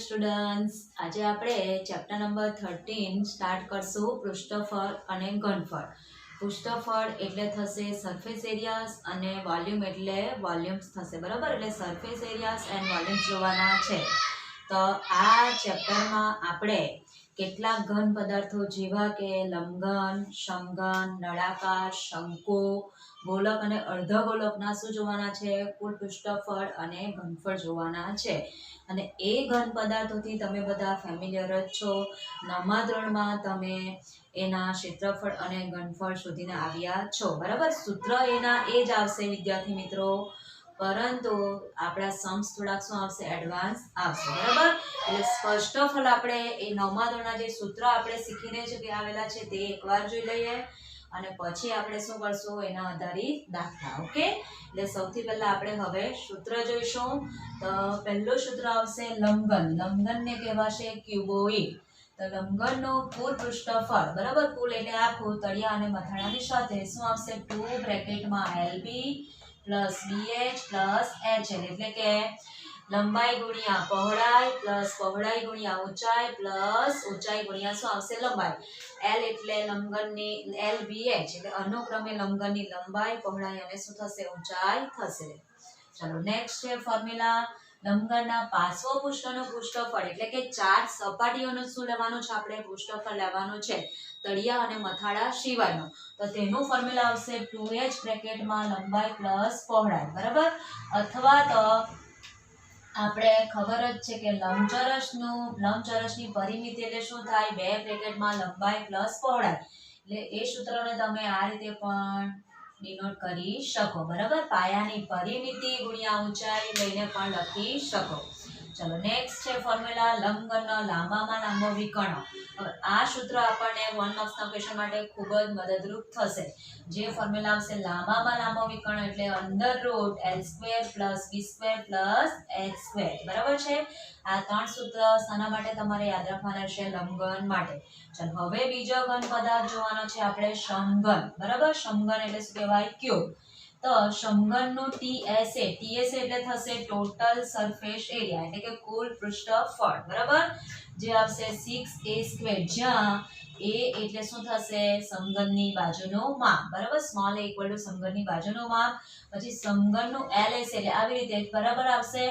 Students, આજે આપણે chapter number 13 start કરશું પૃષ્ઠફળ અને ઘનફળ. પૃષ્ઠફળ એટલે થશે સરફેસ એરિયાસ અને વોલ્યુમ એટલે વોલ્યુમ્સ થશે, બરાબર. એટલે સરફેસ એરિયાસ એન્ડ વોલ્યુમ્સ જોવાના છે. તો આ ચેપ્ટરમાં આપણે કેટલાક ઘન પદાર્થો જેવા કે લંબઘન, સમઘન, નળાકાર, શંકુ, ગોલક અને અર્ધગોલકના શું જોવાના છે? કુલ પૃષ્ઠફળ અને ઘનફળ જોવાના છે. અને એ ઘન પદાર્થોથી તમે બધા ફેમિલિયર જ છો. 9મા ધોરણમાં તમે એના ક્ષેત્રફળ અને ઘનફળ શોધીને આવ્યા છો, બરાબર. સૂત્ર એના એ જ આવશે વિદ્યાર્થી મિત્રો, પરંતુ આપણા સમ્સ થોડાક શું આવશે? એડવાન્સ આવશે, બરાબર. એટલે ફર્સ્ટ ઓફ ઓલ આપણે એ 9મા ધોરણના જે સૂત્ર આપણે શીખીને છે આવેલા છે તે એકવાર જોઈ લઈએ અને પછી આપણે શું કરશું? એના આધારિત દાખલા. ઓકે, એટલે સૌથી પહેલા આપણે હવે સૂત્ર જોઈશું. તો પહેલું સૂત્ર આવશે લંબઘન. લંબઘનને કહેવાશે ક્યુબોઇડ. તો લંબઘનનું કુલ પૃષ્ઠફળ, બરાબર, કુલ એટલે આખું તળિયા અને મથાળાની સાથે શું આવશે? 2 બ્રેકેટમાં LB plus BH plus HL, એટલે કે લંબાઈ ગુણ્યા પહોળાઈ પ્લસ પહોળાઈ ગુણ્યા ઊંચાઈ પ્લસ ઊંચાઈ ગુણ્યા શું આવશે? લંબાઈ. L એટલે લંબઘનની LBH એટલે અનુક્રમે લંબઘનની લંબાઈ, પહોળાઈ અને શું થશે? ઊંચાઈ થશે. ચલો નેક્સ્ટ છે ફોર્મ્યુલા. લંબઘનના પાર્શ્વ પૃષ્ઠનું પૃષ્ઠફળ એટલે કે ચાર સપાટીઓનું શું લેવાનું છે? આપણે પૃષ્ઠફળ લેવાનું છે તળિયા અને મથાળા સિવાયનું. તો તેનું ફોર્મ્યુલા આવશે 2h બ્રેકેટમાં લંબાઈ પ્લસ પહોળાઈ, બરાબર. અથવા તો આપણે ખબર જ છે કે લંબચોરસની પરિમિતિ એટલે શું થાય? 2 બ્રેકેટમાં લંબાઈ પ્લસ પહોળાઈ. એટલે એ સૂત્રને તમે આ રીતે પણ ડિનોટ કરી શકો, બરાબર. પાયાની પરિમિતિ ગુણ્યા ઊંચાઈ લઈને પણ લખી શકો. ચલો નેક્સ્ટ છે ફોર્મ્યુલા લંબઘનનો લાંબામાં લાંબો વિકર્ણ. હવે આ સૂત્ર આપણને 1 માર્ક્સના ક્વેશ્ચન માટે ખૂબ જ મદદરૂપ થશે. જે ફોર્મ્યુલા આવશે લાંબામાં લાંબો વિકર્ણ એટલે √L² + B² + H², બરાબર છે. આ ત્રણ સૂત્ર શાના માટે તમારે યાદ રાખવાના છે? લંબઘન માટે. ચલો હવે બીજો ઘન પદાર્થ જોવાનો છે આપણે સમઘન, બરાબર. સમઘન એટલે શું કહેવાય? ક્યુબ. તો સમઘનનું TSA એટલે થશે ટોટલ સરફેસ એરિયા એટલે કે કુલ પૃષ્ઠફળ, બરાબર. જે આવશે 6a², જ્યાં a એટલે શું થશે? સમઘનની બાજુનું માપ, બરાબર. સ્મોલ a = સમઘનની બાજુનું માપ. પછી સમઘનનું LS એટલે આવી રીતે બરાબર આવશે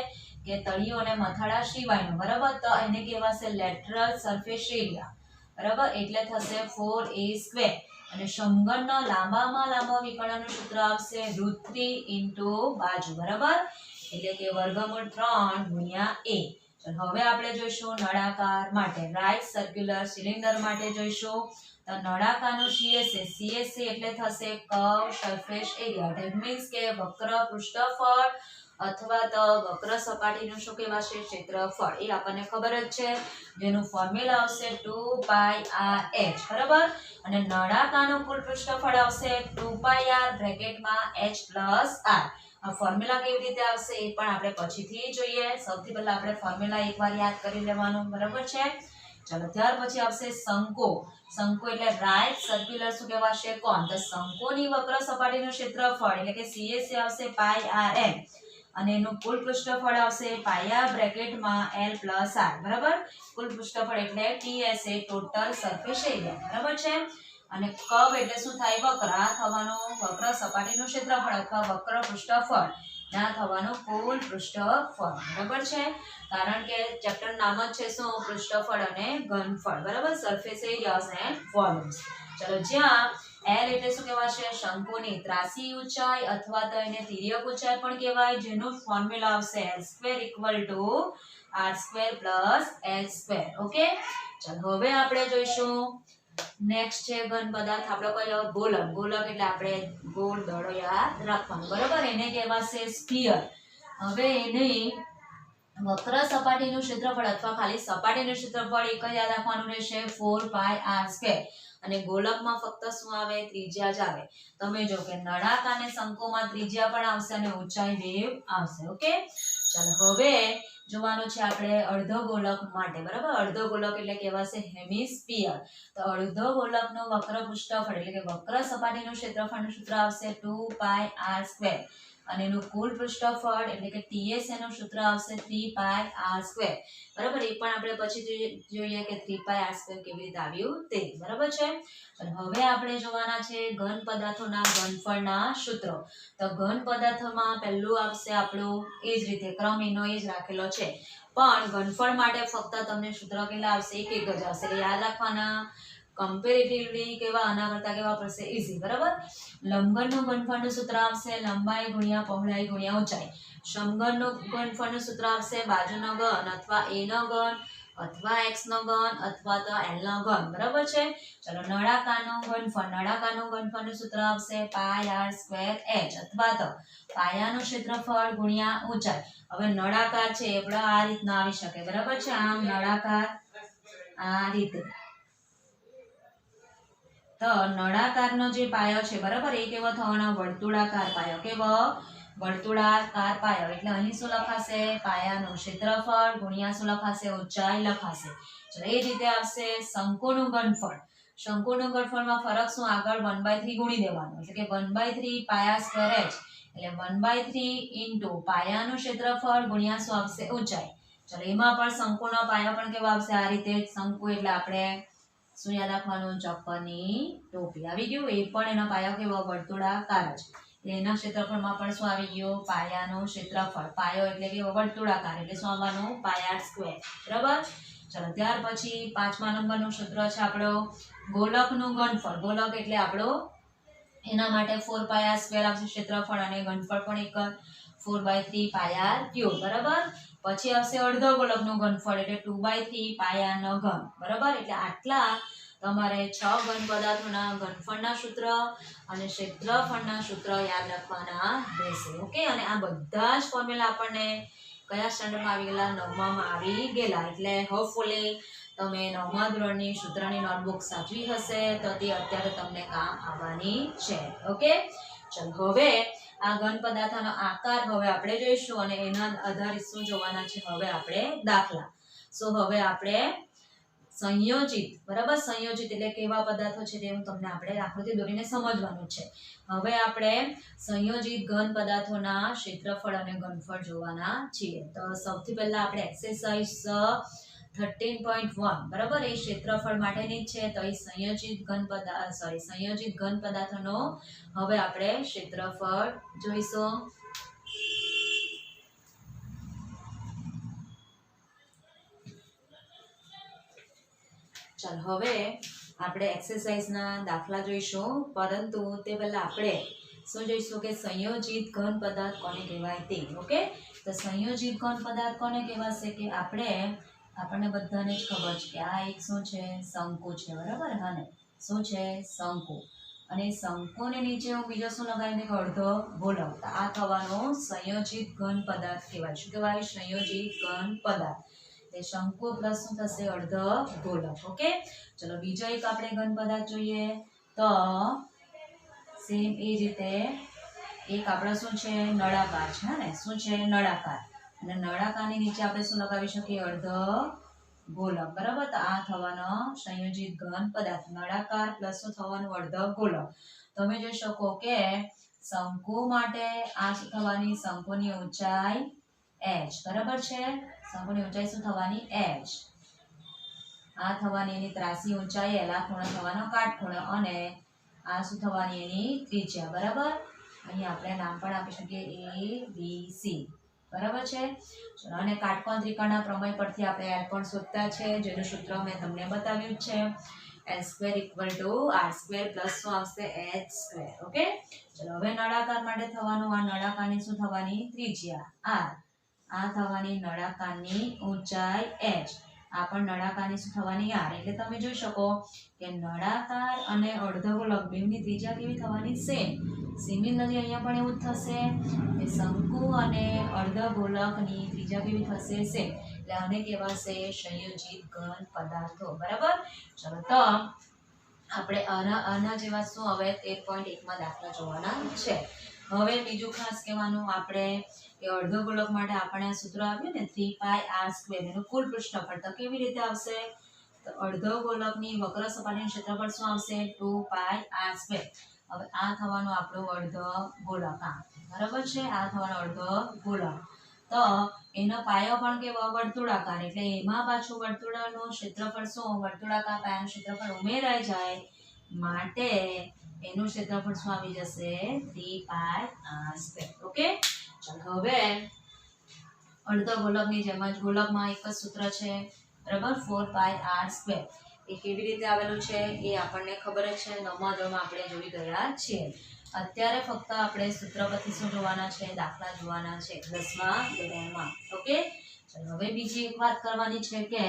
કે તળિયો અને મથાળા સિવાયનું, બરાબર. તો એને કહેવાશે લેટરલ સરફેસ એરિયા, બરાબર. એટલે થશે 4a². અને સમઘનનો લાંબામાં લાંબો વિકર્ણનું સૂત્ર આવશે √3 × બાજુ, બરાબર. એટલે કે વર્ગમૂળ 3 × a. હવે આપણે જોઈશું નળાકાર માટે. રાઈટ સર્ક્યુલર સિલિન્ડર માટે જોઈશું. તો નળાકારનું CSA એટલે થશે curve surface area. That means કે વક્ર પૃષ્ઠફળ અથવા તો વક્ર સપાટીનું શું કહેવાશે? ક્ષેત્રફળ. એ આપણને ખબર જ છે, જેનું ફોર્મ્યુલા આવશે 2πr/h, બરાબર. અને નળાકારનું કુલ પૃષ્ઠફળ આવશે 2πr બ્રેકેટમાં h + r. આ ફોર્મ્યુલા કેવી રીતે આવશે એ પણ આપણે પછીથી જોઈએ. સૌથી પહેલા આપણે ફોર્મ્યુલા એકવાર યાદ કરી લેવાનું, બરાબર છે. ચલો ત્યાર પછી આવશે શંકુ. શંકુ એટલે રાઈટ સર્ક્યુલર શું કહેવાશે? કોન. તો શંકુની વક્ર સપાટીનું ક્ષેત્રફળ એટલે કે CSA આવશે πrm અને એનું કુલ પૃષ્ઠફળ આવશે પાયા બ્રેકેટમાં L + r, બરાબર. કુલ પૃષ્ઠફળ એટલે TSA ટોટલ સરફેસ એરિયા, બરાબર છે. અને કર્વ એટલે શું થાય? વક્ર. આ થવાનું વક્ર સપાટીનું ક્ષેત્રફળ અથવા વક્ર પૃષ્ઠફળ. ના થવાનું કુલ પૃષ્ઠફળ, બરાબર છે. કારણ કે ચેપ્ટર નામ જ છે શું? પૃષ્ઠફળ અને ઘનફળ, બરાબર. Surface areas and volumes. ચલો જ્યાં L એટલે શું કહેવાશે? શંકુની ત્રાસી ઊંચાઈ અથવા તો એને તિર્યક ઊંચાઈ પણ કહેવાય, જેનું ફોર્મ્યુલા આવશે L² = r² + h². ઓકે, ચલો હવે આપણે જોઈશું નેક્સ્ટ છે ઘન પદાર્થ આપણો કયો? ગોલક. ગોલક એટલે આપણે ગોળ દડો યાદ રાખવાનો, બરાબર. એને કહેવાશે સ્ફિયર. હવે એની વક્ર સપાટીનું ક્ષેત્રફળ અથવા ખાલી સપાટીનું ક્ષેત્રફળ એક જ યાદ રાખવાનું રહેશે 4πr². અને ગોલકમાં ફક્ત શું આવે? ત્રિજ્યા જ આવે. તમે જો કે નળાકાર અને શંકુમાં ત્રિજ્યા પણ આવશે અને ઊંચાઈ વેવ આવશે. ઓકે, ચાલો હવે જોવાનું છે આપણે અર્ધગોલક માટે, બરાબર. અર્ધગોલક એટલે કહેવાશે હેમિસ્ફિયર. તો અર્ધગોલકનું વક્ર પૃષ્ઠફળ એટલે કે વક્ર સપાટીનું ક્ષેત્રફળનું સૂત્ર આવશે 2πr². અને એનું કુલ પૃષ્ઠફળ એટલે કે TS એનું સૂત્ર આવશે 3πr². બરાબર, એ પણ આપણે પછી જોઈએ કે 3πr² કેવી રીતે આવ્યું તે. બરાબર છે. હવે આપણે જોવાના છે ઘન પદાર્થોના ઘનફળના સૂત્રો. તો ઘન પદાર્થોમાં પહેલું આવશે આપણું એ જ રીતે ક્રમ એનો એ જ રાખેલો છે, પણ ઘનફળ માટે ફક્ત તમને સૂત્ર કેટલા આવશે? એક જ આવશે. એટલે યાદ રાખવાના. કમ્પેરેટિવલી કેવા આના કરતા કેવા પડશે? ઈઝી. બરાબર. લંબઘનનું ઘનફળનું સૂત્ર આવશે લંબાઈ ગુણ્યા પહોળાઈ ગુણ્યા ઊંચાઈ. સમઘનનું ઘનફળનું સૂત્ર આવશે બાજુનો ઘન અથવા a નો ઘન અથવા x નો ઘન અથવા તો l નો ઘન. બરાબર છે. ચલો, નળાકારનું ઘનફળનું સૂત્ર આવશે πr²h અથવા તો પાયાનું ક્ષેત્રફળ ગુણ્યા ઊંચાઈ. હવે નળાકાર છે એટલે આ રીતના આવી શકે. બરાબર છે. આમ નળાકાર આ રીતે. તો નળાકારનો જે પાયો છે, બરાબર, એ કેવો થવાનો? વર્તુળાકાર પાયો. કેવો? વર્તુળાકાર પાયો. એટલે અહીં શું લખાશે? પાયાનું ક્ષેત્રફળ ગુણ્યા શું લખાશે? ઊંચાઈ લખાશે. ચલો, એ જ રીતે આવશે શંકુનું ઘનફળ. શંકુનું ઘનફળમાં ફરક શું? આગળ 1/3 ગુણી દેવાનું. એટલે કે 1/3 πr²h એટલે 1/3 ઇન્ટુ પાયાનું ક્ષેત્રફળ ગુણ્યા શું આવશે? ઊંચાઈ. ચલો, એમાં પણ શંકુનો પાયો પણ કેવો આવશે? આ રીતે. શંકુ એટલે આપણે શું યાદ રાખવાનું? ચક્કરની ટોપી. આવી ગયું. એ પણ એનો પાયો કેવો? વર્તુળાકાર જ. એટલે એના ક્ષેત્રફળમાં પણ શું આવી ગયું? પાયાનું ક્ષેત્રફળ. પાયો એટલે કેવો? વર્તુળાકાર એટલે શું આવવાનું? πr². બરાબર. ચલો, ત્યાર પછી 5મા નંબરનું સૂત્ર છે આપણો ગોલકનું ઘનફળ. ગોલક એટલે આપણો એના માટે 4πr² આવશે ક્ષેત્રફળ અને ઘનફળ પણ એક 4/3 πr³. બરાબર. પછી આવશે અર્ધ ગોલકનું ઘનફળ એટલે 2/3 πr નો ઘન. બરાબર. એટલે આટલા તમારે 6 ઘન પદાર્થોના ઘનફળના સૂત્ર અને ક્ષેત્રફળના સૂત્ર યાદ રાખવાના રહેશે. ઓકે. અને આ બધા જ ફોર્મ્યુલા આપણને કયા સ્ટાન્ડર્ડમાં આવી ગયેલા? 9માં આવી ગયેલા. એટલે હોપફુલી તમે 9મા ધોરણની સૂત્રની નોટબુક સાચવી હશે તો તે અત્યારે તમને કામ આવવાની છે. ઓકે. ચલો, હવે આ ઘન પદાર્થનો આકાર હવે આપણે જોઈશું અને એના આધારિત શું જોવાના છે? હવે આપણે દાખલા. હવે આપણે સંયોજિત. બરાબર. સંયોજિત એટલે કેવા પદાર્થો છે તે તમને આપણે આકૃતિ દોરીને સમજવાનું છે. હવે આપણે સંયોજિત ઘન પદાર્થોના ક્ષેત્રફળ અને ઘનફળ જોવાના છીએ. તો સૌથી પહેલા આપણે એક્સરસાઇઝ 13.1 બરાબર, એ ક્ષેત્રફળ માટેની જ છે. તો એ સંયોજિત ઘન પદાર્થોનો હવે આપણે ક્ષેત્રફળ જોઈશું. ચાલ, હવે આપણે એક્સરસાઇઝના દાખલા જોઈશું, પરંતુ તે પહેલા આપણે શું જોઈશું કે સંયોજિત ઘન પદાર્થ કોને કહેવાય તે. ઓકે. તો સંયોજિત ઘન પદાર્થ કોને કહેવાશે? કે આપણને બધાને જ ખબર છે કે આ એક શું છે? શંકુ છે. બરાબર. હા ને, શું છે? શંકુ. અને શંકુની નીચે હું બીજો શું લગાવી દઉં? અર્ધ ગોલક. આ થવાનો સંયોજિત ઘન પદાર્થ કહેવાય. શું કહેવાય? સંયોજિત ઘન પદાર્થ. શંકુ પ્લસ શું થશે? અર્ધ ગોલક. ઓકે. ચલો, બીજો એક આપણે ઘન પદાર્થ જોઈએ. તો સેમ એ રીતે એક આપણો શું છે? નળાકાર છે. ને શું છે? નળાકાર. અને નળાકારની નીચે આપણે શું લગાવી શકીએ? અર્ધ ગોલક. બરાબર. તો આ થવાનો સંયોજિત ઘન પદાર્થ. નળાકાર પ્લસ શું થવાનું? અર્ધ ગોલક. તમે જોઈ શકો કે શંકુ માટે આ શું થવાની? શંકુની ઊંચાઈ h. બરાબર છે. શંકુની ઊંચાઈ શું થવાની? h. આ થવાની એની ત્રાસી ઊંચાઈ l. આ ખૂણો થવાનો કાટખૂણો અને આ શું થવાની? એની ત્રિજ્યા. બરાબર. અહીં આપણે નામ પણ આપી શકીએ ABC. બરાબર છે. અને કાટકોણ ત્રિકોણના પ્રમેય પરથી આપણે l પણ શોધતા છે, જેનું સૂત્ર મેં તમને બતાવ્યું છે. l² = r² પ્લસ શું આવશે? h². ઓકે. ચલો, હવે નળાકાર માટે થવાનું આ નળાકારની શું થવાની? ત્રિજ્યા r. આ થવાની નળાકારની ઊંચાઈ h. આ પણ નળાકારની શું થવાની? r. એટલે તમે જોઈ શકો કે નળાકાર અને અર્ધગોલક બેની ત્રિજ્યા કેવી થવાની? સેમ. સિમિલરલી અહીંયા પણ એવું જ થશે કે શંકુ અને અર્ધગોલકની ત્રિજ્યા કેવી થશે? સેમ. એટલે આને કહેવાશે સંયોજિત ઘન પદાર્થો. બરાબર. ચલો, તો આપણે આના જેવા શું હવે 13.1માં દાખલા જોવાના છે. હવે બીજું ખાસ કહેવાનું આપણે કે અર્ધગોલક માટે આપણે આ સૂત્ર આવ્યું ને 3πr². એનું કુલ પૃષ્ઠફળ તો કેવી રીતે આવશે? તો અર્ધગોલકની વક્ર સપાટીનું ક્ષેત્રફળ શું આવશે? 2πr². હવે આ થવાનો આપણો અર્ધ ગોળક, આ બરાબર છે, આ થવાનો અર્ધ ગોળક. તો એનો પાયો પણ કેવો વર્તુળાકાર, એટલે એમાં પાછું વર્તુળનું ક્ષેત્રફળ શું, વર્તુળાકાર પાયાનું ક્ષેત્રફળ ઉમેરાઈ જાય, માટે એનું ક્ષેત્રફળ શું આવી જશે, 3πr². ઓકે, ચાલો હવે અર્ધ ગોલકની જેમ જ ગોલકમાં એક જ સૂત્ર છે, બરાબર, 4πr². એ કેવી રીતે આવેલું છે એ આપણને ખબર જ છે, 9મા ધોરણમાં આપણે જોઈ ગયા છીએ. અત્યારે ફક્ત આપણે સૂત્ર પરથી શું જોવાના છે, દાખલા જોવાના છે 10મા ધોરણમાં. ઓકે, ચાલો હવે બીજી એક વાત કરવાની છે કે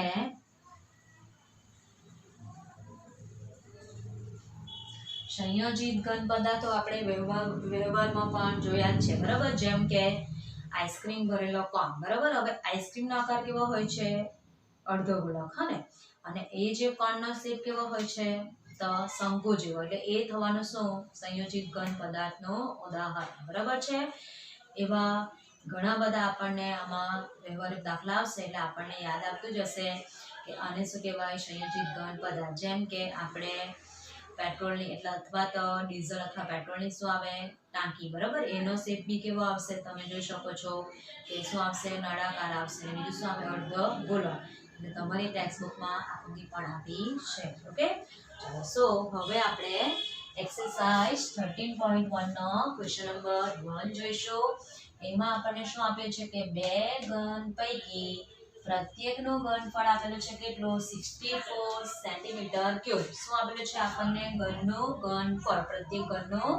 સંયોજિત ઘન પદાર્થો આપણે વ્યવહારમાં પણ જોયા જ છે, બરાબર, જેમ કે આઈસ્ક્રીમ ભરેલો કોન, બરાબર. હવે આઈસ્ક્રીમનો આકાર કેવો હોય છે, અર્ધ ગોળક, હા ને, અને એ જે કોનનો શેપ કેવો હોય છે, તો શંકુ જેવો, એટલે એ થવાનું શું, સંયોજિત ઘન પદાર્થનું ઉદાહરણ, બરાબર છે. એવા ઘણા બધા આપણને આમાં વ્યવહારિક દાખલા આવશે, એટલે આપણને યાદ આવતું જ હશે કે આને શું કહેવાય, સંયોજિત ઘન પદાર્થ. જેમ કે આપણે પેટ્રોલની એટલે અથવા તો ડીઝલ અથવા પેટ્રોલની શું આવે, ટાંકી, બરાબર, એનો શેપ બી કેવો આવશે, તમે જોઈ શકો છો કે શું આવશે, નળાકાર આવશે. બીજું શું આવે, અર્ધ ગોળક. એટલે તમારી ટેક્સ્ટ બુકમાં આકૃતિ પણ આપી છે. ઓકે, ચાલો સો હવે આપણે એક્સરસાઇઝ 13.1 નો ક્વેશ્ચન નંબર 1 જોઈશું. એમાં આપણને શું આપ્યું છે કે બે ઘન પૈકી પ્રત્યેકનું ઘનફળ આપેલું છે, કેટલું, 64 સેન્ટીમીટર ક્યુબ. શું આપેલું છે આપણને, ઘનનું ઘનફળ, પ્રત્યેક ઘનનું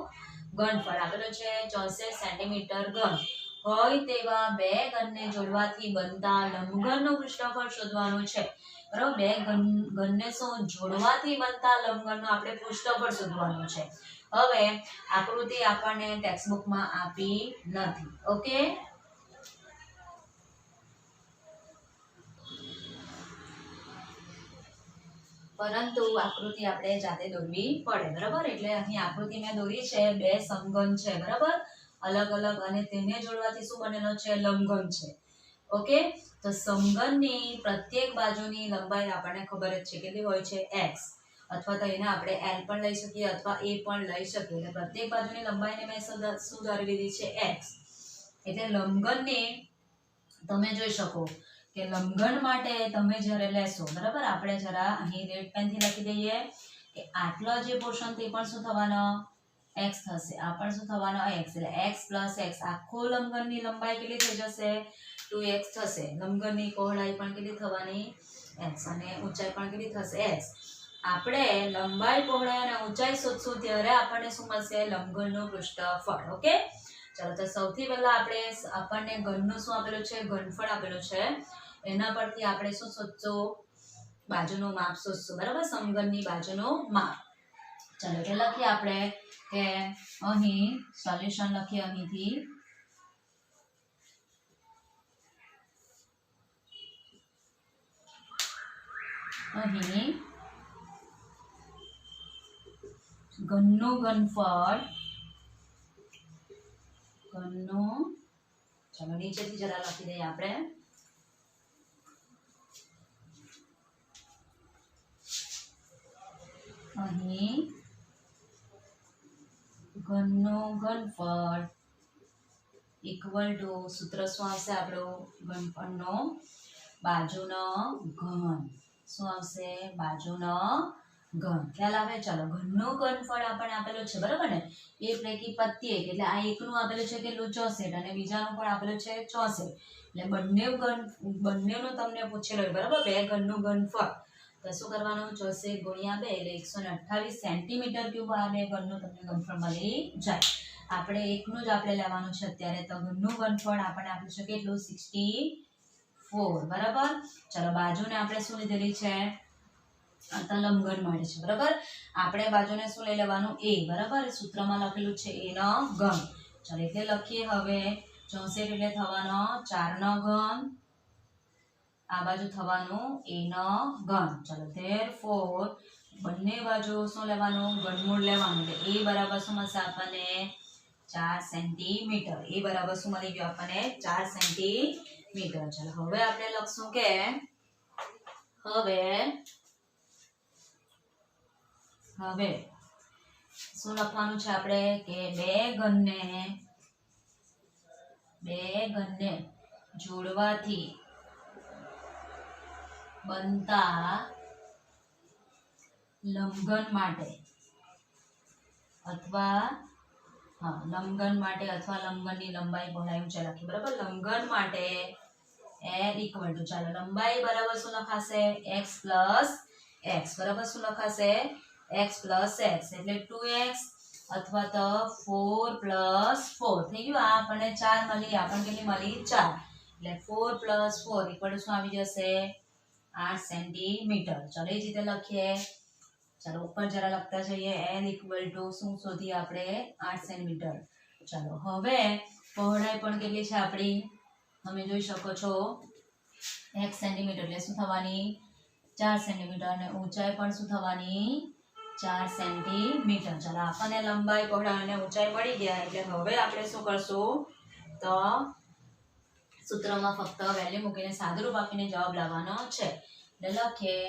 ઘનફળ આપેલું છે 64 સેન્ટીમીટર ઘન હોય તેવા બે ઘનને જોડવાથી બનતા લંબઘનનું પૃષ્ઠફળ શોધવાનું છે, બરાબર. બે ઘનને શું જોડવાથી બનતા લંબઘનનું આપણે પૃષ્ઠફળ શોધવાનું છે. હવે આકૃતિ આપણને ટેક્સ્ટ બુકમાં આપી નથી. ઓકે, પરંતુ આકૃતિ આપણે જાતે દોરવી પડે, બરાબર. એટલે અહીં આકૃતિ મેં દોરી છે, બે સમઘન છે, બરાબર, અલગ અલગ, અને તેને જોડવાથી શું બનેલો છે, લંબઘન છે. ઓકે, તો સમઘનની પ્રત્યેક બાજુની લંબાઈ આપણને ખબર જ છે કેટલી હોય છે, x, અથવા તો એને આપણે l પણ લઈ શકીએ અથવા a પણ લઈ શકીએ. એટલે પ્રત્યેક બાજુની લંબાઈને મેં શું ધારી લીધી છે, x. એટલે લંબઘનની તમે જોઈ શકો કે લંબઘન માટે તમે જ્યારે લેશો, બરાબર, આપણે જરા અહીં રેડ પેનથી લખી દઈએ કે આટલો જે પોર્શન તે પણ શું થવાનો, x થશે, આ પણ શું થવાનો, x. એટલે x + x આખો લંબઘનની લંબાઈ કેટલી થઈ જશે, 2x થશે. લંબઘનની પહોળાઈ પણ કેટલી થવાની, x, અને ઊંચાઈ પણ કેટલી થશે, x. આપણે લંબાઈ, પહોળાઈ અને ઊંચાઈ શોધશું ત્યારે આપણને શું મળશે, લંબઘનનું પૃષ્ઠફળ. ઓકે, ચાલો તો સૌથી પહેલા આપણને ઘનનું શું આપેલું છે, ઘનફળ આપેલું છે, એના પરથી આપણે શું શોધશું, બાજુનું માપ શોધશું, બરાબર, સમઘનની બાજુનું માપ. ચાલો એટલે લખીએ આપણે કે અહીં સોલ્યુશન લખીએ, અહીંથી અહીં ઘનનું ઘનફળ, ઘનનું, ચાલો નીચેથી જરા લખી દઈએ આપણે, અહીં ઘનનું ઘનફળ ઇક્વલ ટુ, સૂત્ર શું આવશે આપણું, ઘનફળનો બાજુનો ઘન, શું આવશે, બાજુનો ઘન. ખ્યાલ આવે, ચાલો ઘનનું ઘનફળ આપણને આપેલું છે, બરાબર ને, એ પૈકી પ્રત્યેક, એટલે આ એકનું આપેલું છે કેટલું, 64, અને બીજાનું પણ આપેલું છે 64. એટલે બંનેનું તમને પૂછેલું, બરાબર, બે ઘનનું ઘનફળ. તો શું કરવાનું, 64 ગુણ્યા 2 એટલે 128 સેન્ટીમીટર ક્યુબ આ બે ઘનનું તમને ઘનફળ મળી જાય. આપણે એકનું જ આપણે લેવાનું છે અત્યારે, તો ઘનનું ઘનફળ આપણને આપ્યું છે કેટલું, 64, બરાબર. ચાલો બાજુને આપણે શું લીધેલી છે, લંબઘન મળે છે, બરાબર. આપણે બાજુને શું લઈ લેવાનું, a, બરાબર, સૂત્રમાં લખેલું છે a નો ઘન. ચાલો એટલે લખીએ હવે 64 એટલે થવાનો 4 નો ઘન, આ બાજુ થવાનું a નો ઘન. ચાલો therefore બંને બાજુ શું લેવાનું, ઘનમૂળ લેવાનું. એટલે a બરાબર શું મળશે આપણને, 4 સેન્ટીમીટર. a બરાબર શું મળી ગયું આપણને, 4 સેન્ટીમીટર. ચાલો હવે આપણે લખશું કે હવે શું લખવાનું છે આપણે કે બે ઘનને જોડવાથી બનતા લંબઘન માટે અથવા લંબઘનની લંબાઈ પહોળાઈ ઊંચાઈ લખી બરાબર. લંબઘન માટે l ઇક્વલ ટુ ચાલો લંબાઈ બરાબર શું લખાશે x પ્લસ x બરાબર શું લખાશે x પ્લસ x એટલે 2x અથવા તો 4 પ્લસ 4 થઈ ગયું. આ આપણને 4 મળી, આપણને કેટલી મળી 4 એટલે 4 પ્લસ 4 ઇક્વલ ટુ શું આવી જશે 8 સેન્ટીમીટર. ચાલો એ જ રીતે લખીએ. ચાલો ઉપર જરા લખતા જઈએ. l ઇક્વલ ટુ શું શોધીએ આપણે 8 સેન્ટીમીટર. ચાલો હવે પહોળાઈ પણ કેટલી છે આપણી તમે જોઈ શકો છો 1 સેન્ટીમીટર એટલે શું થવાની 4 સેન્ટીમીટર અને ઊંચાઈ પણ શું થવાની 4 સેન્ટીમીટર. ચાલો આપણને લંબાઈ પહોળાઈ અને ઊંચાઈ મળી ગયા એટલે હવે આપણે શું કરશું તો સૂત્રમાં ફક્ત વેલ્યુ મૂકીને સાદુરૂપ આપીને જવાબ લાવવાનો છે. એટલે લખીએ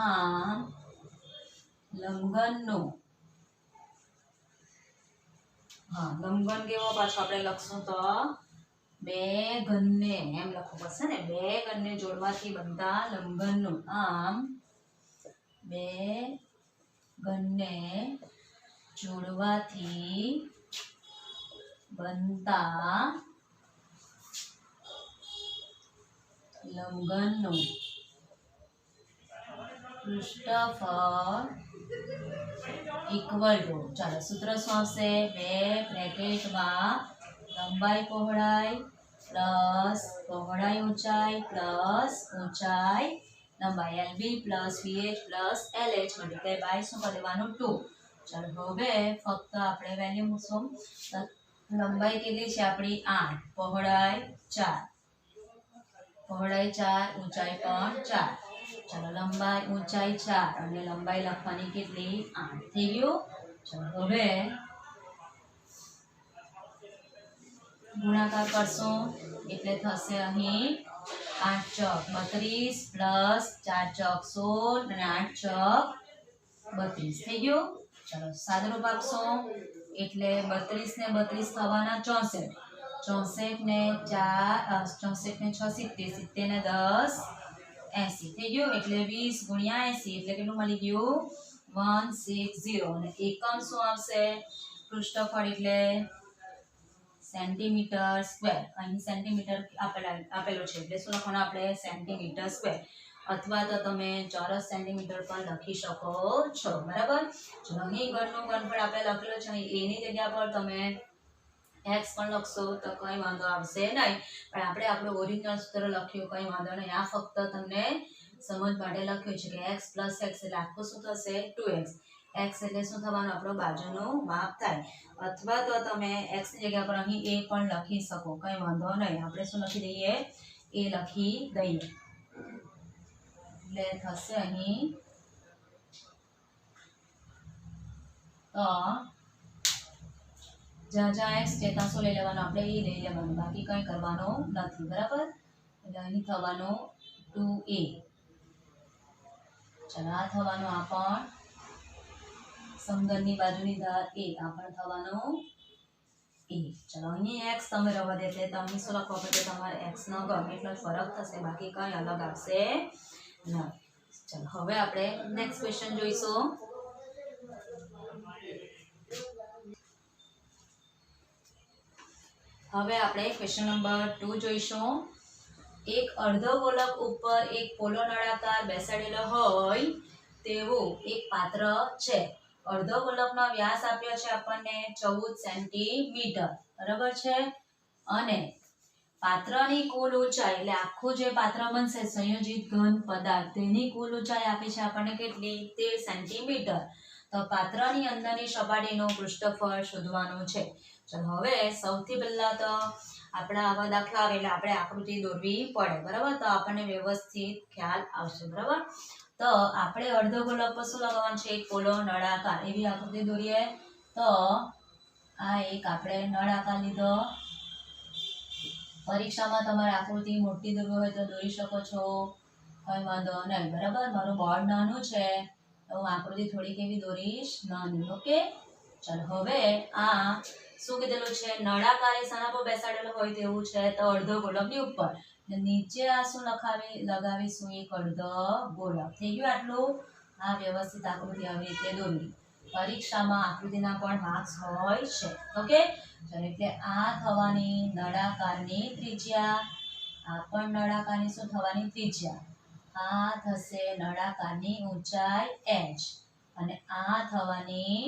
આમ લંબઘનનું લંબઘન કેવો પાછો આપણે લખશું તો બે ઘનને એમ લખવું પડશે ને બે ઘનને જોડવાથી બનતા લંબઘનનું આમ બે ઘનને જોડવાથી બનતા લંબઘનનું પૃષ્ઠફળ ઇક્વલ ટુ ચાલો સૂત્ર શું આવશે બે બ્રેકેટમાં લંબાઈ પહોળાઈ પ્લસ પહોળાઈ ઊંચાઈ પ્લસ ઊંચાઈ લંબાઈ LB plus VH plus LH multiply by શું કરી દેવાનું 2. ચાલો હવે ફક્ત આપણે વેલ્યુ મૂકશું. લંબાઈ કેટલી છે આપણી 8 પહોળાઈ 4 ઊંચાઈ પણ 4. ચાલો લંબાઈ ઊંચાઈ 4 અને લંબાઈ લખવાની કેટલી 8 થઈ ગયું. ચાલો હવે ગુણાકાર કરશું એટલે થશે અહીં 8 ચોક 32 પ્લસ 4 ચોક 16 અને 8 ચોક 32 થઈ ગયું. ચાલો સાદુરૂપ આપશું એટલે 32 ને 32 થવાના 64 ને 4 64 ને 6 70 70 ને 10 80 થઈ ગયું. એટલે 20 ગુણ્યા 80 એટલે કેટલું મળી ગયું 160 અને એકમ શું આવશે પૃષ્ઠફળ એટલે સેન્ટીમીટર સ્ક્વેર. અહીં સેન્ટીમીટર આપેલો છે એટલે શું લખવાનું આપણે સેન્ટીમીટર સ્ક્વેર અથવા તો તમે ચોરસ સેન્ટીમીટર પણ લખી શકો છો બરાબર. ચલો અહીં ઘનનું ઘનફળ આપણે લખેલો છે એની જગ્યા પર તમે x પણ લખશો તો કંઈ વાંધો આવશે નહીં પણ આપણે આપણું ઓરિજિનલ સૂત્ર લખ્યું કંઈ વાંધો નહીં. આ ફક્ત તમને સમજ માટે લખ્યું છે કે x પ્લસ x એટલે આખું શું થશે 2x. x એટલે શું થવાનું આપણું બાજુનું માપ થાય અથવા તો તમે x ની જગ્યા પર અહીં a પણ લખી શકો કંઈ વાંધો નહીં. આપણે શું લખી દઈએ a લખી દઈએ એટલે થશે અહીં તો જ્યાં x છે ત્યાં શું લઈ લેવાનું આપણે એ લઈ લેવાનું બાકી કંઈ કરવાનું નથી બરાબર. એટલે અહીં થવાનું 2a. ચાલો આ થવાનું આ પણ સમઘનની બાજુની ધાર a આ પણ થવાનું a. ચાલો અહીં x તમે રહેવા દે એટલે તમે શું લખવા પડે તમારે x નો ગમ એટલો ફરક થશે બાકી કંઈ અલગ આવશે નહીં. ચાલો હવે આપણે નેક્સ્ટ ક્વેશ્ચન જોઈશું. હવે આપણે ક્વેશ્ચન નંબર 2 જોઈશું. એક અર્ધગોલક ઉપર એક પોલો નળાકાર બેસાડેલો હોય તેવું એક પાત્ર છે. અર્ધગોલકનો વ્યાસ આપ્યો છે આપણને 14 સેન્ટીમીટર બરાબર છે અને પાત્રની કુલ ઊંચાઈ એટલે આખું જે પાત્ર બનશે સંયોજિત ઘન પદાર્થ તેની કુલ ઊંચાઈ આપી છે આપણને કેટલી 13 સેન્ટીમીટર. તો પાત્રની અંદરની સપાટીનું પૃષ્ઠફળ શોધવાનું છે. ચાલો હવે સૌથી પહેલા તો આપણા આવા દાખલા આવે એટલે આપણે આકૃતિ દોરવી પડે બરાબર તો આપણને વ્યવસ્થિત ખ્યાલ આવશે બરાબર. તો આપણે અર્ધગોલક પર શું લગાવવાનું છે એક પોલો નળાકાર એવી આકૃતિ દોરીએ. તો આ એક આપણે નળાકાર લીધો. પરીક્ષામાં તમારે આકૃતિ મોટી દોરવી હોય તો દોરી શકો છો કંઈ વાંધો નહીં બરાબર. મારું બોર્ડ નાનું છે તો તો હું આકૃતિ થોડી કેવી દોરીશ નાની. ઓકે, ચાલો હવે આ શું કીધેલું છે, નળાકાર એ શાના પર બેસાડેલો હોય તેવું છે, તો અર્ધ ગોળકની ઉપર. નીચે આ શું લગાવીશું, એક અર્ધ ગોળક. થઈ ગયું આટલું. આ વ્યવસ્થિત આકૃતિ આવી રીતે દોરવી. પરીક્ષામાં આકૃતિના પણ માર્ક્સ હોય છે. ઓકે, ચાલો એટલે આ થવાની નળાકારની ત્રિજ્યા, આ પણ નળાકારની શું થવાની ત્રિજ્યા, આ થશે નળાકારની ઊંચાઈ h, અને આ થવાની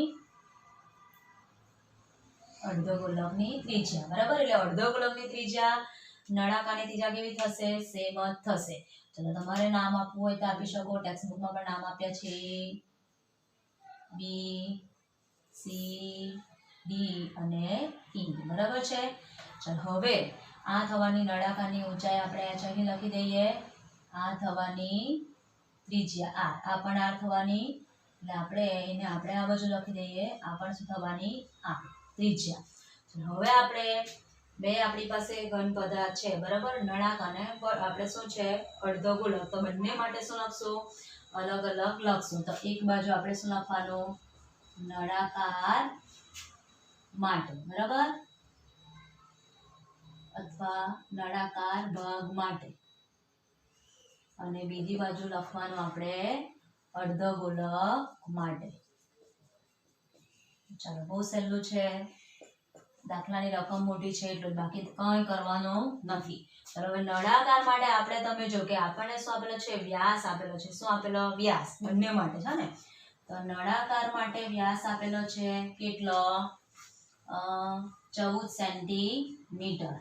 અર્ધગોળકની ત્રિજ્યા. બરાબર, એટલે અર્ધગોળકની ત્રિજ્યા નળાકારની ત્રિજ્યા કેવી થશે, સેમ જ થશે. ચલો તમારે નામ આપવું હોય તો આપી શકો. ટેક્સ્ટ બુકમાં પણ નામ આપ્યા છે, બી, સી, ડી અને ઈ. બરાબર છે. ચલો હવે આ થવાની નળાકારની ઊંચાઈ આપણે અહીં લખી દઈએ. આ થવાની ત્રિજ્યા આ પણ r થવાની, એટલે આપણે આ બાજુ લખી દઈએ. આ પણ શું થવાની, આ ત્રિજ્યા. હવે આપણી પાસે ઘન પદાર્થ છે. બરાબર, નળાકાર ને આપણે શું છે, અર્ધગોળક. તો બંને માટે શું લખશું, અલગ અલગ લખશું. તો એક બાજુ આપણે શું લખવાનું, નળાકાર માટે, બરાબર, અથવા નળાકાર ભાગ માટે, અને બીજી બાજુ લખવાનું આપણે અર્ધગોળક માટે. ચાલો, બહુ સહેલું છે. દાખલાની રકમ મોટી છે એટલે બાકી કંઈ કરવાનું નથી. ચાલો હવે નળાકાર માટે આપણે તમે જો કે આપણને શું આપેલો છે, વ્યાસ આપેલો છે. શું આપેલો, વ્યાસ. બંને માટે છે ને. તો નળાકાર માટે વ્યાસ આપેલો છે કેટલો, 14 સેન્ટીમીટર.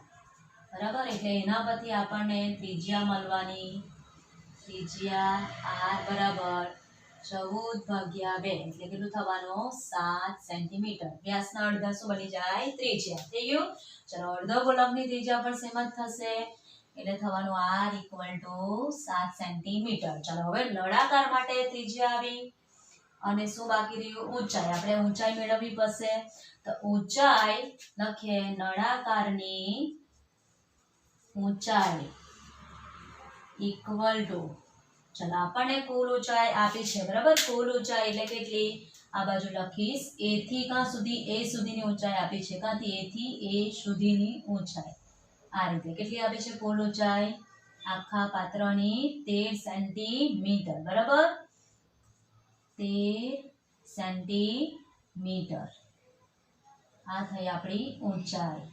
બરાબર, એટલે એના પરથી આપણને ત્રિજ્યા મળવાની. ત્રિજ્યા r બરાબર 14/2, એટલે કેટલું થવાનું, 7 સેન્ટીમીટર. વ્યાસના અડધા શું બની જાય, ત્રિજ્યા. થઈ ગયું. ચલો અર્ધગોળકની ત્રિજ્યા પણ સેમ જ થશે, એટલે થવાનું r = 7 સેન્ટીમીટર. ચલો હવે નળાકાર માટે ત્રિજ્યા આવી, અને શું બાકી રહ્યું, ઊંચાઈ. આપણે ઊંચાઈ મેળવવી પડશે. તો ઊંચાઈ લખીએ, નળાકારની ઊંચાઈ = ચલો આપણને કુલ ઊંચાઈ આપી છે. બરાબર, કુલ ઊંચાઈ એટલે કેટલી, આ બાજુ લખીશ, a થી ક્યાં સુધી, a સુધીની ઊંચાઈ આપી છે. ક્યાંથી, a થી a સુધીની ઊંચાઈ. આ રીતે કેટલી આપી છે કુલ ઊંચાઈ, આખા પાત્રની 13 સેન્ટીમીટર. બરાબર, 13 સેન્ટીમીટર. આ થઈ આપણી ઊંચાઈ,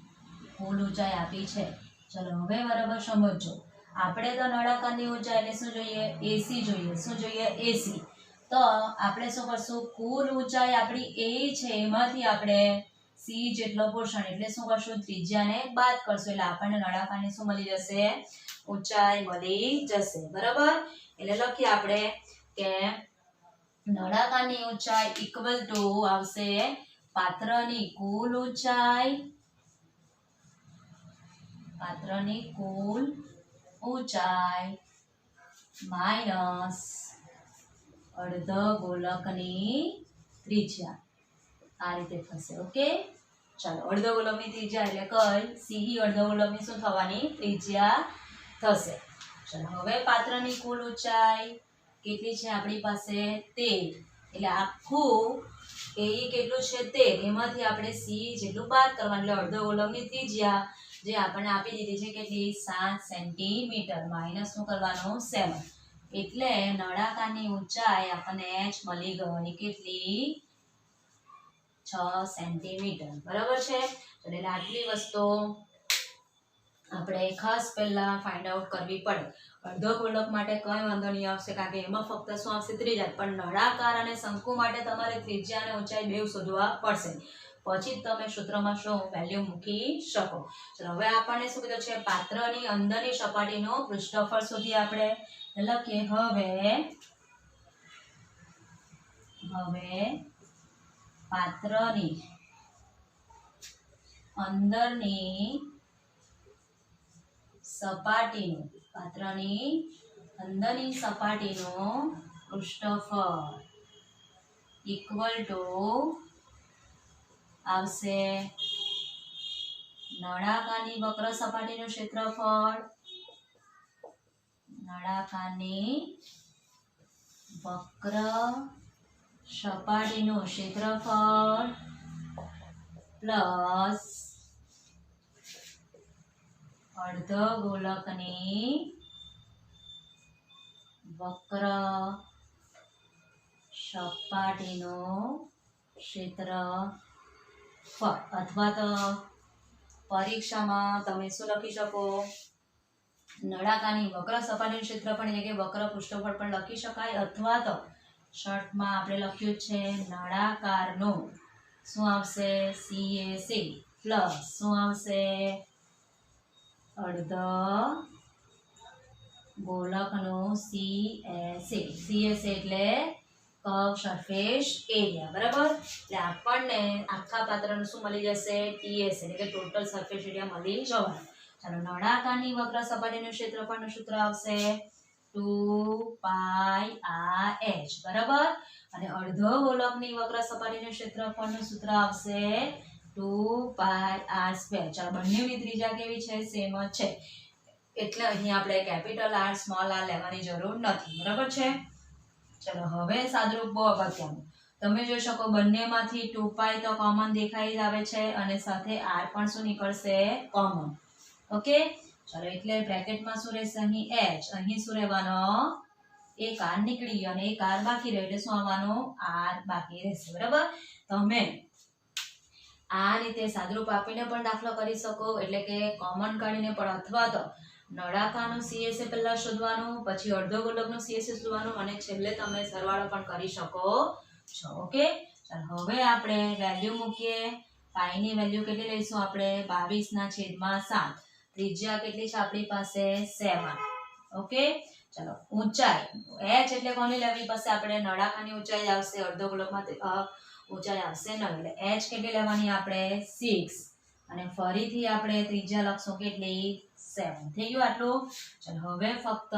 કુલ ઊંચાઈ આપી છે. ચલો હવે બરાબર સમજો. આપણે તો નળાકારની ઊંચાઈ એટલે શું જોઈએ, AC જોઈએ. શું જોઈએ, AC. તો આપણે શું કરશું, કુલ ઊંચાઈ આપણી a છે, એમાંથી આપણે c જેટલો પોર્શન એટલે શું કરશું, ત્રિજ્યાને બાદ કરશું. એટલે આપણને નળાકારની શું મળી જશે, ઊંચાઈ મળી જશે. બરાબર, એટલે લખીએ આપણે કે નળાકારની ઊંચાઈ = આવશે પાત્રની કુલ ઊંચાઈ, પાત્રની કુલ ઊંચાઈ માઈનસ અર્ધગોળકની ત્રિજ્યા. આ રીતે થશે. ઓકે, ચાલો અર્ધગોળકની ત્રિજ્યા એટલે કઈ, CE અર્ધગોળકની શું થવાની, ત્રિજ્યા થશે. ચાલો હવે પાત્રની કુલ ઊંચાઈ કેટલી છે આપણી પાસે, 13. એટલે આખું એ કેટલું છે, 13. એમાંથી આપણે C જેટલું બાદ કરવાનું. એટલે અર્ધગોળકની ત્રિજ્યા જે આપણને આપી દીધી છે કેટલી, 7 સેન્ટીમીટર. માઈનસ શું કરવાનું, 7. એટલે નળાકારની ઊંચાઈ આપણને h મળી ગઈ કેટલી, 6 સેન્ટીમીટર. બરાબર છે. એટલે આટલી વસ્તુ આપણે ખાસ પહેલા ફાઇન્ડ આઉટ કરવી પડે. અર્ધગોળક માટે કઈ વાંધો નહીં આવશે, કારણ કે એમાં ફક્ત શું આવશે, ત્રિજ્યા. પણ નળાકાર અને શંકુ માટે તમારે ત્રિજ્યા અને ઊંચાઈ બેવ શોધવા પડશે. પછી તમે સૂત્રમાં શું વેલ્યુ મૂકી શકો. ચલો હવે આપણને શું કીધું છે, પાત્રની અંદરની સપાટીનું પૃષ્ઠફળ શોધીએ આપણે. લખીએ હવે પાત્રની અંદરની સપાટીનું પૃષ્ઠફળ = આવશે નળાકારની વક્ર સપાટીનું ક્ષેત્રફળ, નળાકારની વક્ર સપાટીનું ક્ષેત્રફળ પ્લસ અર્ધગોલકની વક્ર સપાટીનું ક્ષેત્રફળ, અથવા તો પરીક્ષામાં તમે શું લખી શકો, નળાકારની વક્ર સપાટીનું ક્ષેત્રફળ એટલે કે વક્ર પૃષ્ઠફળ પણ લખી શકાય, અથવા તો શર્ટમાં આપણે લખ્યું છે નળાકારનું શું આવશે CAC પ્લસ શું આવશે અર્ધ ગોલકનું CSA. CSA એટલે કર્વ સરફેસ એરિયા, બરાબર. એટલે આપણને આખા પાત્રનું શું મળી જશે TS એટલે કે ટોટલ સરફેસ એરિયા મળી જવાનો. ચાલો, નળાકારની વક્ર સપાટીનું ક્ષેત્રફળનું સૂત્ર આવશે 2πr/h, બરાબર. અને અર્ધ ગોલકની વક્ર સપાટીનું ક્ષેત્રફળનું સૂત્ર આવશે 2πr². ચાલો, બંનેની ત્રિજ્યા કેવી છે સેમ જ છે, એટલે અહીં આપણે કેપિટલ R સ્મોલ r લેવાની જરૂર નથી, બરાબર છે. ચલો, હવે સાદુરૂપ બહુ અગત્યનું. તમે જોઈ શકો બંનેમાંથી 2π તો કોમન દેખાઈ આવે છે અને સાથે r પણ શું નીકળશે કોમન. ઓકે, ચલો, એટલે બ્રેકેટમાં શું રહેશે અહીં h, અહીં શું રહેવાનો એક r નીકળી ગયો અને એક r બાકી રહ્યો એટલે શું આવવાનું r બાકી રહેશે, બરાબર. તમે આ રીતે સાદુરૂપ આપીને પણ દાખલો કરી શકો, એટલે કે કોમન કાઢીને પણ, અથવા તો નળાકારનું CSA પહેલા શોધવાનું, પછી અર્ધગોલકનું CSA શોધવાનું અને છેલ્લે તમે સરવાળો પણ કરી શકો છો. ઓકે, ચાલો, હવે આપણે વેલ્યુ મૂકીએ. પાઈની વેલ્યુ કેટલી લઈશું આપણે 22/7. ત્રિજ્યા કેટલી છે આપણી પાસે 7. ઓકે, ચાલો, ઊંચાઈ h એટલે કોની લેવી પાસે આપણે નળાકારની ઊંચાઈ આવશે, અર્ધગોલકમાં ઊંચાઈ આવશે 9 એટલે h કેટલી લેવાની આપણે 6 અને ફરીથી આપણે ત્રિજ્યા લખશું કેટલી 7. થઈ ગયું આટલું. ચાલો, હવે ફક્ત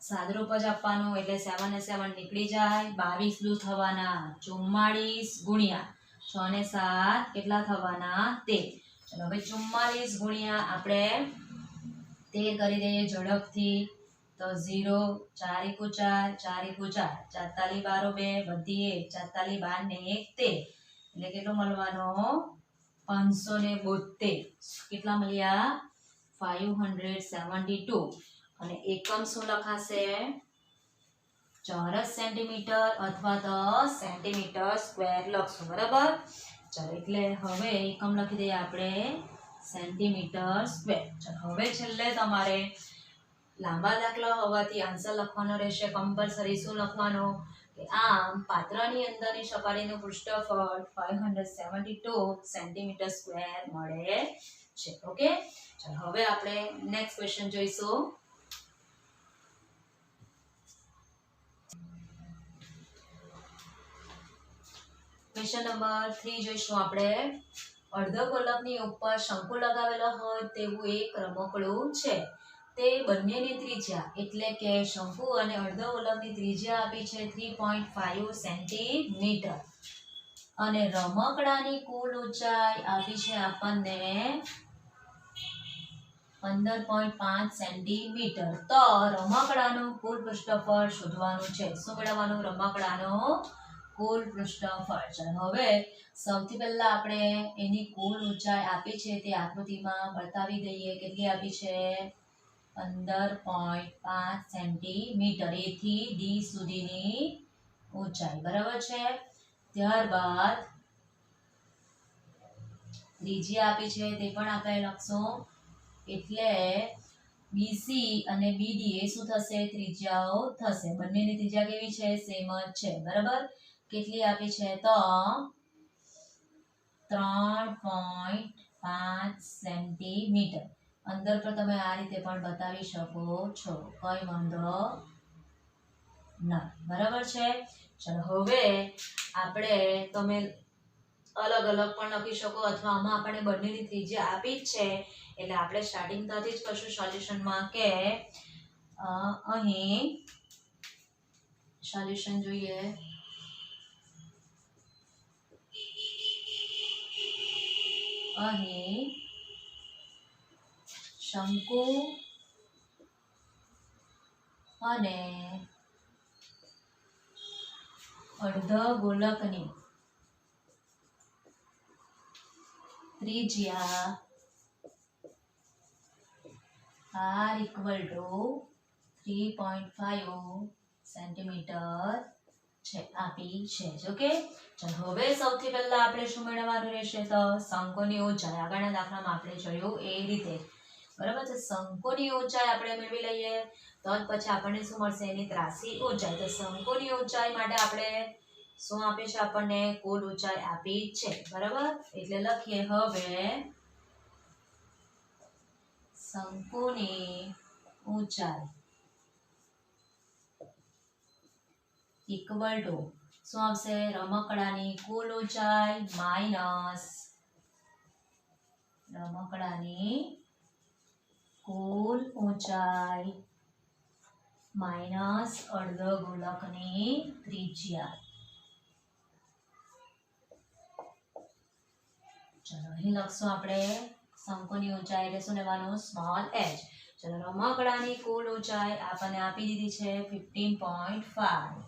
સાદુરૂપ જ આપવાનું, એટલે 7 ને 7 નીકળી જાય, 22 દૂર થવાના 44 ગુણ્યા 6 ને 7 કેટલા થવાના 13. ચલો, હવે 44 ગુણ્યા આપણે 13 કરી દઈએ ઝડપથી, તો 0 4 × 4 4 × 4 44 12 વધી 1 44 12 ને 1 13 એટલે કેટલો મળવાનો 572. કેટલા મળ્યા 572. અને એકમ શું લખાશે ચોરસ સેન્ટીમીટર અથવા તો સેન્ટીમીટર સ્ક્વેર લખશું, બરાબર. ચાલો, એટલે હવે એકમ લખી દઈએ આપણે સેન્ટીમીટર સ્ક્વેર. ચાલો, હવે છેલ્લે તમારે લાંબા દાખલા હોવાથી આન્સર લખવાનો રહેશે કમ્પલસરી. શું લખવાનું કે આમ પાત્રની અંદરની સપાટીનું પૃષ્ઠફળ 572 સેન્ટીમીટર સ્ક્વેર મળે છે. ઓકે, ચાલો, હવે આપણે નેક્સ્ટ ક્વેશ્ચન જોઈશું. ક્વેશ્ચન નંબર 3 જોઈશું આપણે. અર્ધગોલકની ઉપર શંકુ લગાવેલો હોય તેવું એક રમકડું છે. તે બંનેની ત્રિજ્યા એટલે કે શંકુ અને અર્ધગોલકની ત્રિજ્યા આપી છે 3.5 સેન્ટીમીટર અને રમકડાની કુલ ઊંચાઈ આપી છે આપણને 15.5 સેન્ટીમીટર. તો રમકડાનું કુલ પૃષ્ઠફળ શોધવાનું છે. શું મેળવવાનું રમકડાનું કુલ પૃષ્ઠફળ. ચાલો, હવે સૌથી પહેલા આપણે એની કુલ ઊંચાઈ આપી છે તે આકૃતિમાં બતાવી દઈએ. કેટલી આપી છે 15.5 સેન્ટીમીટર, A થી D સુધીની ઊંચાઈ, બરાબર છે. ત્યારબાદ ત્રિજ્યા આપી છે તે પણ આપણે લખશું, એટલે BC અને BD એ શું થશે ત્રિજ્યાઓ થશે. બંનેની ત્રિજ્યા કેવી છે સેમ જ છે, બરાબર. કેટલી આપી છે તો 3.5 સેન્ટીમીટર. અંદર પર તમે આ રીતે પણ બતાવી શકો છો, કઈ વાંધો નથી, બરાબર છે. ચલો, હવે આપણે તમે અલગ અલગ પણ લખી શકો અથવા આમાં આપણે બંનેની ત્રિજ્યા આપી જ છે એટલે આપણે સ્ટાર્ટિંગ ત્યાંથી જ કરશું સોલ્યુશનમાં કે અહીં સોલ્યુશન જોઈએ. અહીં શંકુ અને અર્ધ ગોલકની ત્રિજ્યા r equal to 3.5 સેન્ટીમીટર છે આપી છે ઓકે ચાલો હવે સૌથી પહેલા આપણે શું મેળવવાનું રહેશે તો શંકુની ઊંચાઈ આગળના દાખલામાં આપણે જોયું એ રીતે બરાબર છે શંકુની ઊંચાઈ આપણે મેળવી લઈએ તો પછી આપણને શું મળશે એની ત્રાસી ઊંચાઈ તો શંકુની ઊંચાઈ માટે આપણે શું આપે છે આપણને કુલ ઊંચાઈ આપી છે બરાબર એટલે લખીએ હવે શંકુની ઊંચાઈ ઇક્વલ ટુ શું આવશે રમકડાની કુલ ઊંચાઈ માઇનસ રમકડાની કુલ ઊંચાઈ માઇનસ અર્ધ ગોલકની ત્રિજ્યા ચલો અહીં લખશું આપણે શંકુની ઊંચાઈ એટલે શું લેવાનું સ્મોલ h ચલો રમકડાની કુલ ઊંચાઈ આપણને આપી દીધી છે 15.5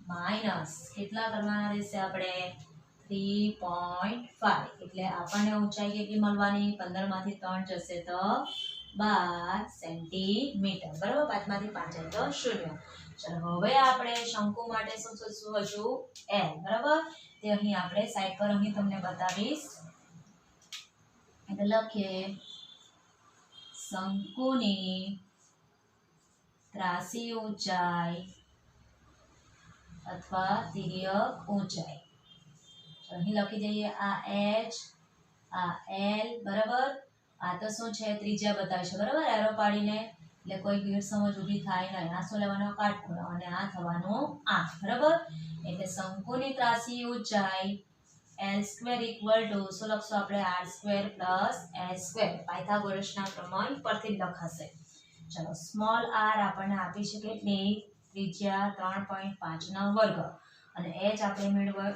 માઇનસ કેટલા કરવાના રહેશે આપણે 3.5 એટલે આપણને ઊંચાઈ કેટલી મળવાની 15 માંથી 3 જશે તો 12 સેન્ટીમીટર બરાબર 5 માંથી 5 જાય તો 0 ચલો હવે આપણે શંકુ માટે શું શોધશું હજુ l બરાબર તે અહીં આપણે સાઈડ પર અહીં તમને બતાવીશ એટલે લખીએ શંકુની ત્રાસી ઊંચાઈ અથવા તિર્યક ઊંચાઈ અહીં લખી દઈએ આ h આ l બરાબર આ તો શું છે ત્રિજ્યા બતાવે છે બરાબર એરો પાડીને એટલે કોઈ ગેરસમજ ઊભી થાય નહીં આ શું લેવાનો કાટખૂણો અને આ થવાનું આ બરાબર એટલે શંકુની ત્રાસી ઊંચાઈ l² ઇક્વલ ટુ શું લખશું આપણે r² પ્લસ s² પાયથાગોરસના પ્રમેય પરથી લખાશે ચલો સ્મોલ r આપણને આપી છે કેટલી ત્રિજ્યા 3.5 નો વર્ગ અને h આપણે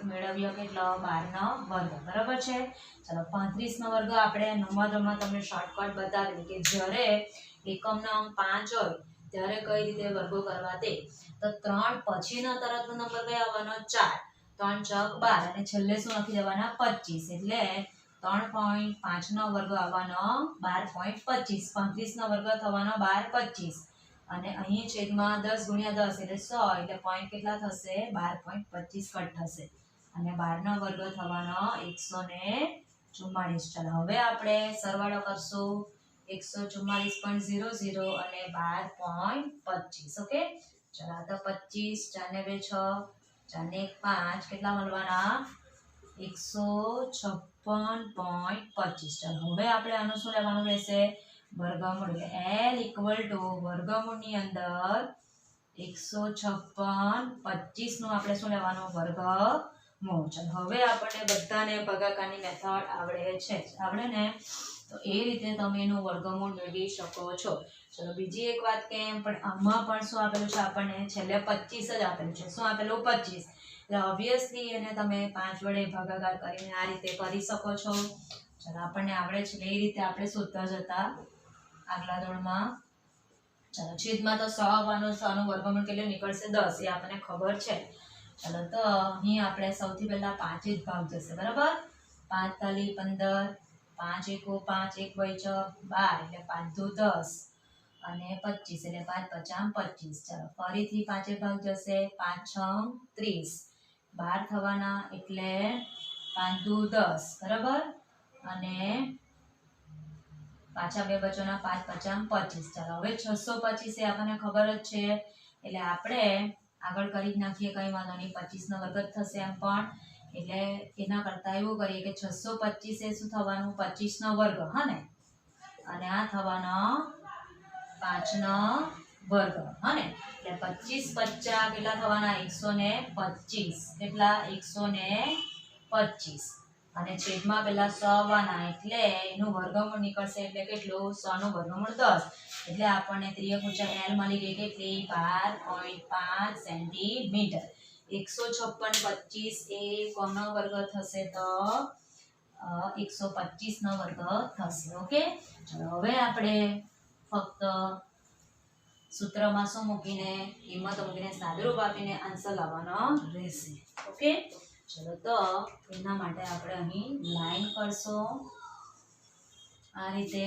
મેળવ્યો કેટલો 12 નો વર્ગ બરાબર છે ચલો 35 નો વર્ગ આપણે નંબરમાં તમને શોર્ટકટ બતાવી કે જ્યારે એકમનો અંક 5 હોય ત્યારે કઈ રીતે વર્ગો કરવા તે તો 3 પછીનો તરતનો નંબર કયો આવવાનો 4 3 ચોક 12 અને છેલ્લે શું લખી દેવાના 25 એટલે 3.5 નો વર્ગ આવવાનો 12.25 35 નો વર્ગ થવાનો 12.25 અને અહીં છેદમાં 10 ગુણ્યા 10 એટલે 100 એટલે પોઈન્ટ કેટલા થશે 12.25 કટ થશે અને 12 નો વર્ગ થવાનો 144 ચાલો હવે આપણે સરવાળો કરશું 144.00 અને 12.25 ઓકે ચાલો તો 25 4 ને 2 6 4 ને 1 5 કેટલા મળવાના 156.25 ચાલો હવે આપણે આનું શું લેવાનું રહેશે વર્ગમૂળ l ઇક્વલ ટુ વર્ગમૂળની અંદર 156.25 નું આપણે શું લેવાનું વર્ગમૂળ ચાલો હવે આપણને બધાને ભાગાકારની મેથડ આવડે છે આવડે ને તો એ રીતે તમે એનું વર્ગમૂળ મેળવી શકો છો ચલો બીજી એક વાત કે પણ આમાં પણ શું આપેલું છે આપણને છેલ્લે 25 જ આપેલું છે શું આપેલું 25 એટલે ઓબ્વિયસલી એને તમે 5 વડે ભાગાકાર કરીને આ રીતે કરી શકો છો ચલો આપણને આવડે છે એ રીતે આપણે શોધતા જતા આગલા દોડમાં ચલો છેદમાં તો 100 આવવાનો 100 નો વર્ગમૂળ કેટલો નીકળશે 10 એ આપણને ખબર છે ચલો તો અહીં આપણે સૌથી પહેલા 5 જ ભાગ જશે બરાબર 5 તાલી 15 5 એકો 5 1 2 12 એટલે 5 દુ 10 અને 25 એટલે 5 પચામ 25 ચાલો ફરીથી 5 ભાગ જશે 5 6 30 12 થવાના એટલે 5 દુ 10 બરાબર અને પાછા બે બચોના 5 પચામ 25 ચાલો હવે 625 એ આપણને ખબર જ છે એટલે આપણે આગળ કરી જ નાખીએ કઈ વાંધો નહીં 25 નો વર્ગ થશે એમ પણ એટલે એના કરતા એવું કરીએ કે 625 એ શું થવાનું 25 નો વર્ગ હા ને અને આ થવાનો 5 નો વર્ગ હા ને એટલે 25 50 કેટલા થવાના 125 કેટલા 125 અને છેદમાં પેલા 100 આવવાના એટલે એનું વર્ગમૂળ નીકળશે એટલે કેટલું 100 નું વર્ગમૂળ 10 એટલે આપણને તિર્યક ઊંચાઈ l મળી ગઈ કેટલી 12.5 સેન્ટીમીટર 156.25 એ કોનો વર્ગ થશે તો 125 નો વર્ગ થશે ઓકે ચલો હવે આપણે ફક્ત સૂત્રમાં શું મૂકીને કિંમતો મૂકીને સાદુરૂપ આપીને આન્સર લાવવાનો રહેશે. ઓકે, ચલો તો એના માટે આપણે અહીં લાઈન કરશો આ રીતે.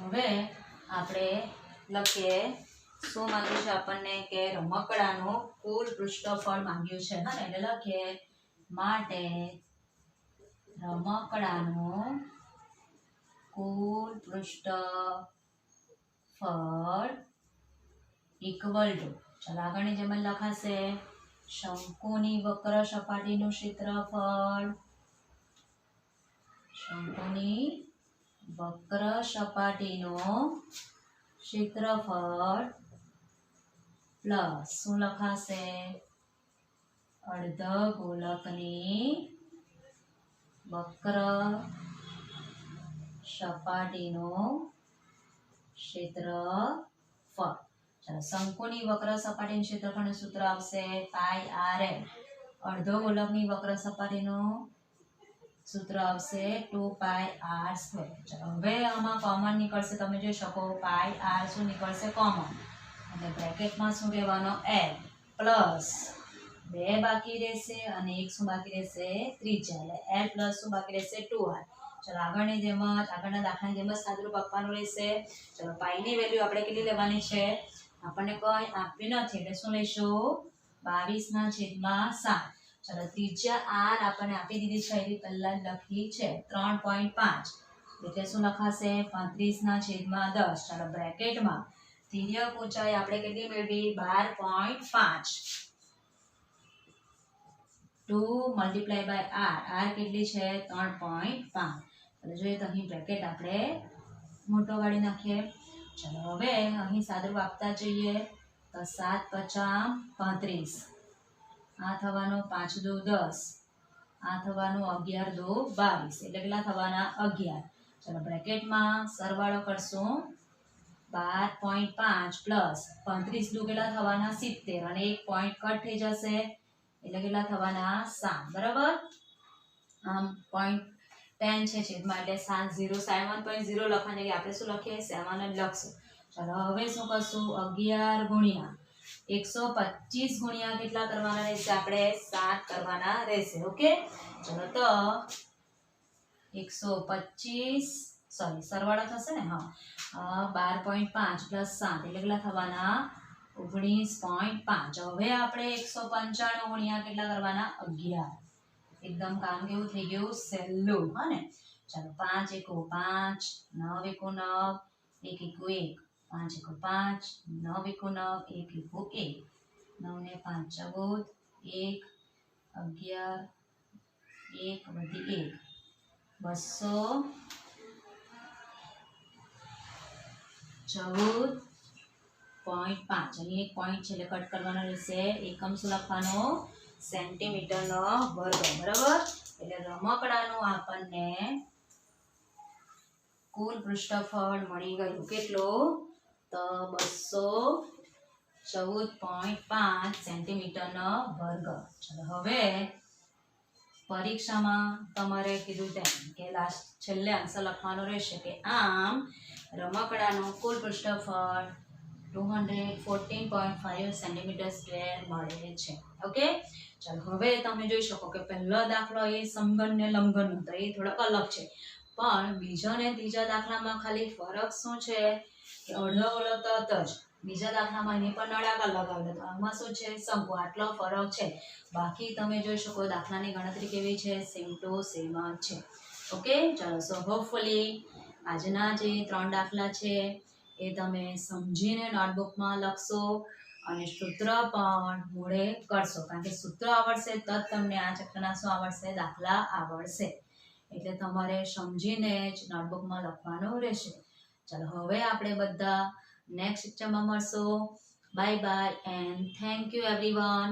હવે આપણે લખીએ શું માંગ્યું છે આપણને કે રમકડાનું કુલ પૃષ્ઠફળ માંગ્યું છે. હા, એટલે લખીએ માટે રમકડાનું કુલ પૃષ્ઠફળ ઇક્વલ ટુ, ચાલો આગળની જેમ લખાશે શંકુની વક્ર સપાટીનું ક્ષેત્રફળ, શંકુની વક્ર સપાટીનું ક્ષેત્રફળ પ્લસ શું લખાશે અર્ધગોલકની વક્ર સપાટીનું ક્ષેત્રફળ. ચાલો શંકુની વક્ર સપાટીનું ક્ષેત્રફળનું સૂત્ર આવશે પાઈ આર એલ. અર્ધગોલકની વક્ર સપાટીનું સૂત્ર આવશે 2 પાઈ આર સ્ક્વેર. ચાલો હવે આમાં કોમન નીકળશે, તમે જોઈ શકો પાઈ આર શું નીકળશે કોમન, એટલે બ્રેકેટમાં શું રહેવાનો એલ પ્લસ 2 બાકી રહેશે અને 1 શું બાકી રહેશે ત્રિજ્યા, એટલે એલ પ્લસ શું બાકી રહેશે 2r. ચલો આગળની જેમ જ આગળના દાખલાની જેમ જ સાદુરૂપ આપવાનું રહેશે. ચલો પાઈની વેલ્યુ આપણે કેટલી લેવાની છે, આપણને કોઈ આપ્યું નથી એટલે શું લઈશું 22/7. ચલો ત્રિજ્યા r આપણને આપી દીધી છે, એની પહેલા જ લખી છે 3.5, એટલે શું લખાશે 35/10. ચાલો બ્રેકેટમાં તિર્યક ઊંચાઈ આપણે કેટલી મેળવી 12.5. 2 × r કેટલી છે 3.5. એટલે જોઈએ તો અહીં બ્રેકેટ આપણે મોટો વાળી નાખીએ. ચલો હવે અહીં સાદુરૂપ આપતા જઈએ તો 7 × 5 = 35, આ થવાનું 5 × 2 = 10, આ થવાનું 11 × 2 = 22, એટલે કેટલા થવાના 11. ચલો બ્રેકેટમાં સરવાળો કરશું 12.5 પ્લસ 35 દુ કેટલા થવાના 70 અને 1 પોઈન્ટ કટ થઈ જશે એટલે કેટલા થવાના 7, બરાબર. આમ 0.10 છે છેદમાં એટલે 7.0 લખવાની કે આપણે શું લખીએ 7 જ લખશું. ચાલો હવે શું કરશું 11 × 125 ગુણ્યા કેટલા કરવાના રહેશે આપણે 7 કરવાના રહેશે. ઓકે, ચલો તો 125 સરવાળો થશે ને, હા 12.5 પ્લસ 7 એટલે કેટલા થવાના 19.5. હવે આપણે 195 ગુણ્યા કેટલા કરવાના 11. એકદમ કામ કેવું થઈ ગયું સહેલું, હા ને. ચાલો 5 × 1 = 5, 9 × 1 = 9, 1 × 1 = 5, 9 × 1 = 1, 9 ને 5 = 14, 1 11 1 વધી 1 214.5. અહીં એક પોઈન્ટ છે એટલે કટ કરવાનો રહેશે. એકમ શું લખવાનો સેન્ટીમીટરનો વર્ગ, બરાબર. એટલે રમકડાનું આપણને કુલ પૃષ્ઠફળ મળી ગયું કેટલું તો 214.5 સેન્ટીમીટરનો વર્ગ. ચલો હવે પરીક્ષામાં તમારે કીધું તેમ કે છેલ્લે આન્સર લખવાનો રહેશે કે આમ રમકડાનું કુલ પૃષ્ઠફળ 214.5 સેન્ટીમીટર સ્ક્વેર મળે છે. ઓકે, ચાલો હવે તમે જોઈ શકો કે પહેલો દાખલો એ સમઘન ને લંબઘન હતો, એ થોડોક અલગ છે, પણ બીજા ને ત્રીજા દાખલામાં ખાલી ફરક શું છે કે અર્ધગોળક તો હતો જ, બીજા દાખલામાં એની પર નળાકાર લગાવેલો હતો, આમાં શું છે શંકુ, આટલો ફરક છે. બાકી તમે જોઈ શકો દાખલાની ગણતરી કેવી છે સેમ ટુ સેમ જ છે. ઓકે, ચાલો સો હોપફુલી આજના જે 3 દાખલા છે એ તમે સમજીને નોટબુકમાં લખશો અને સૂત્ર પણ મોઢે કરશો, કારણ કે સૂત્ર આવડશે તો જ તમને આ ચેપ્ટરના શું આવડશે દાખલા આવડશે. એટલે તમારે સમજીને જ નોટબુકમાં લખવાનું રહેશે. ચાલો હવે આપણે બધા નેક્સ્ટ લેક્ચરમાં મળશું. Bye bye and thank you everyone.